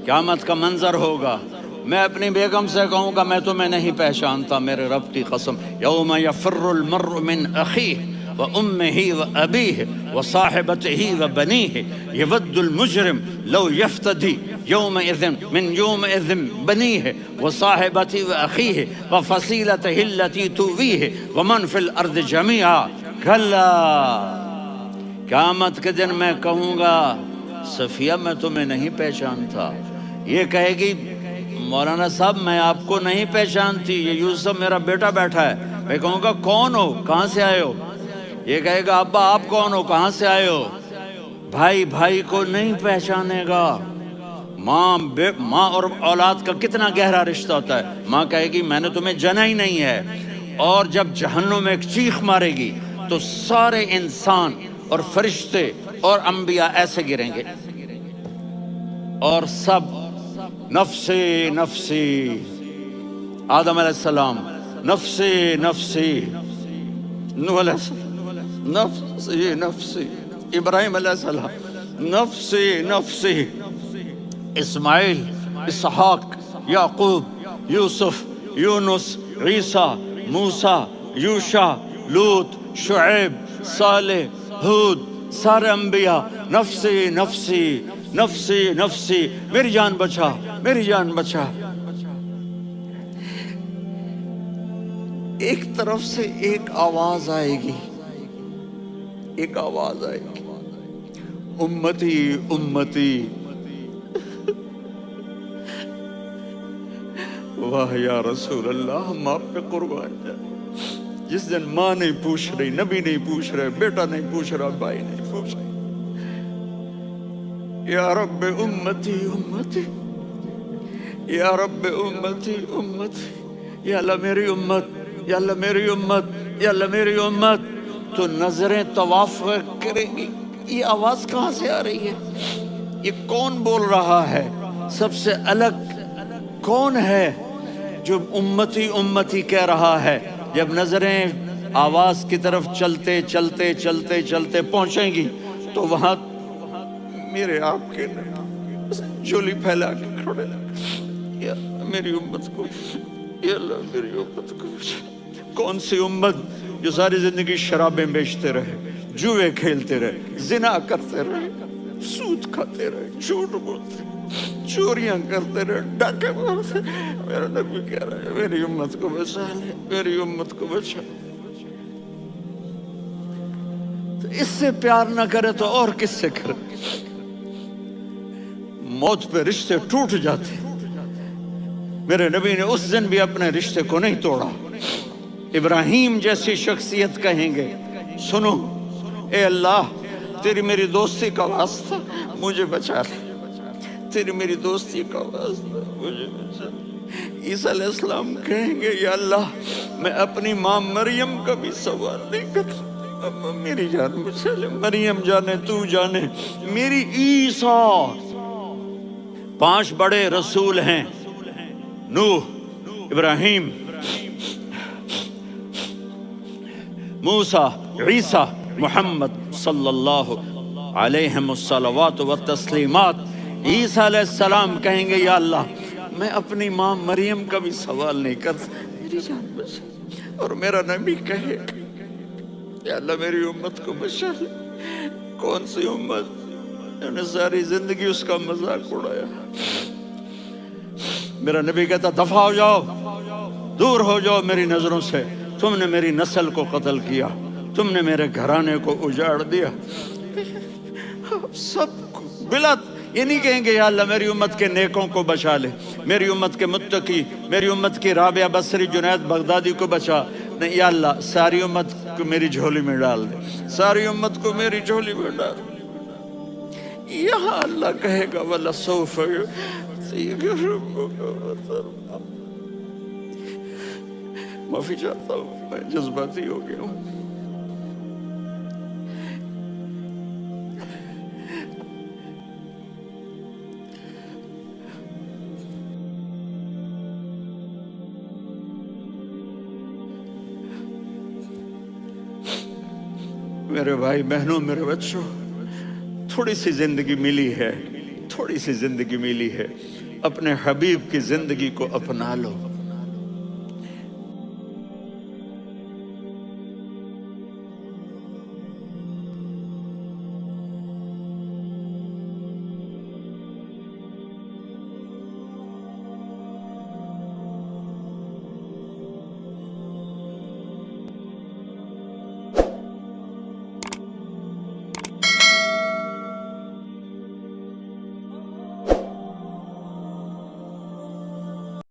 قیامت کا منظر ہوگا، میں اپنی بیگم سے کہوں گا میں تمہیں نہیں پہچانتا، میرے رب کی قسم، یوم یفر المرء من اخیہ وامہ وابیہ وصاحبتہ وبنیہ یود المجرم لو یفتدی یومئذ من یومئذ بنیہ وصاحبتہ واخیہ وفصیلتہ التی تؤویہ ومن فی الارض جمیعا کلا۔ قیامت کے دن میں کہوں گا صفیہ میں تمہیں نہیں پہچانتا، یہ کہے گی مولانا صاحب میں آپ کو نہیں پہچانتی، یہ یوسف میرا بیٹا بیٹھا ہے۔ میں کہوں گا کون ہو، کہاں سے آئے ہو؟ یہ کہے گا ابا آپ کون ہو، کہاں سے آئے ہو؟ بھائی بھائی کو نہیں پہچانے گا۔ ماں اور اولاد کا کتنا گہرا رشتہ ہوتا ہے، ماں کہے گی میں نے تمہیں جنا ہی نہیں ہے، اور جب جہنم میں ایک چیخ مارے گی تو سارے انسان اور فرشتے اور انبیاء ایسے گریں گے، اور سب نفسی نفسی، آدم علیہ السلام نفسی نفسی، نوح علیہ السلام نفسی نفسی، ابراہیم علیہ السلام نفسی نفسی، اسماعیل، اسحاق، یعقوب، یوسف، یونس، عیسیٰ، موسیٰ، یوشع، لوط، شعیب، صالح، ہود، سارے انبیاء نفسی نفسی نفسی نفسی، میری جان بچا میری جان بچا۔ ایک طرف سے ایک آواز آئے گی، ایک آواز آئے گی، امتی امتی۔ واہ یا رسول اللہ، ہم آپ پہ قربان جائیں۔ جس دن ماں نہیں پوچھ رہی، نبی نہیں پوچھ رہے، بیٹا نہیں پوچھ رہا، بھائی نہیں پوچھ رہا، یا رب امتی امتی، یا رب امتی امتی، یا اللہ میری امت، یا اللہ میری امت، یا اللہ میری امت۔ تو نظریں طواف کریں گی، یہ آواز کہاں سے آ رہی ہے؟ یہ کون بول رہا ہے؟ سب سے الگ کون ہے جو امتی امتی کہہ رہا ہے؟ جب نظریں آواز کی طرف چلتے چلتے چلتے چلتے پہنچیں گی تو وہاں میرے آپ کے جھولی پھیلا کے کھڑے، یا میری امت کو، یا اللہ میری امت کو۔ کون سی امت جو ساری زندگی شرابیں بیچتے رہے، جوئے کھیلتے رہے، زنا کرتے رہے، سود کھاتے رہے، جھوٹ بولتے رہے، چوریاں کرتے رہے، ڈاکے مارتے رہے۔ میرا نبی کہہ رہا ہے میری امت کو بچا لے، میری امت کو بچا۔ تو اس سے پیار نہ کرے تو اور کس سے کرے؟ موت پہ رشتے ٹوٹ جاتے، میرے نبی نے اس دن بھی اپنے رشتے کو نہیں توڑا۔ ابراہیم جیسی شخصیت کہیں گے سنو اے اللہ تیری میری دوستی کا واسطہ مجھے بچا لے، تیری میری دوستی کا واسطہ مجھے بچا لے۔ عیسیٰ علیہ السلام کہیں گے یا اللہ میں اپنی ماں مریم کا بھی سوال نہیں کرتا، میری جان بچا لے، مریم جانے تو جانے میری عیسیٰ۔ 5 بڑے رسول ہیں، نوح، ابراہیم، موسیٰ، عیسیٰ، محمد صلی اللہ علیہ الصلوات والتسلیمات۔ عیسیٰ علیہ السلام کہیں گے یا اللہ میں اپنی ماں مریم کا بھی سوال نہیں کرتا، میری جان بچا۔ اور میرا نبی کہے یا اللہ میری امت کو بچا لے۔ کون سی امت جنہوں نے ساری زندگی اس کا مذاق اڑایا؟ میرا نبی کہتا دفع ہو جاؤ، دور ہو جاؤ میری نظروں سے، تم نے میری نسل کو قتل کیا، تم نے میرے گھرانے کو اجاڑ دیا۔ سب کو بلا یہ نہیں کہیں گے یا اللہ میری امت کے نیکوں کو بچا لے، میری امت کے متقی، میری امت کی رابعہ بصری، جنید بغدادی کو بچا، نہیں یا اللہ ساری امت کو میری جھولی میں ڈال دے، ساری امت کو میری جھولی میں ڈال دے۔ یہاں اللہ کہے گا وَلَسَوْفَ يُعْطِيكَ رَبُّكَ فَتَرْضَىٰ۔ معافی چاہتا ہوں میں جذباتی ہو گیا ہوں۔ میرے بھائی بہنوں، میرے بچوں، تھوڑی سی زندگی ملی ہے، تھوڑی سی زندگی ملی ہے، اپنے حبیب کی زندگی کو اپنا لو۔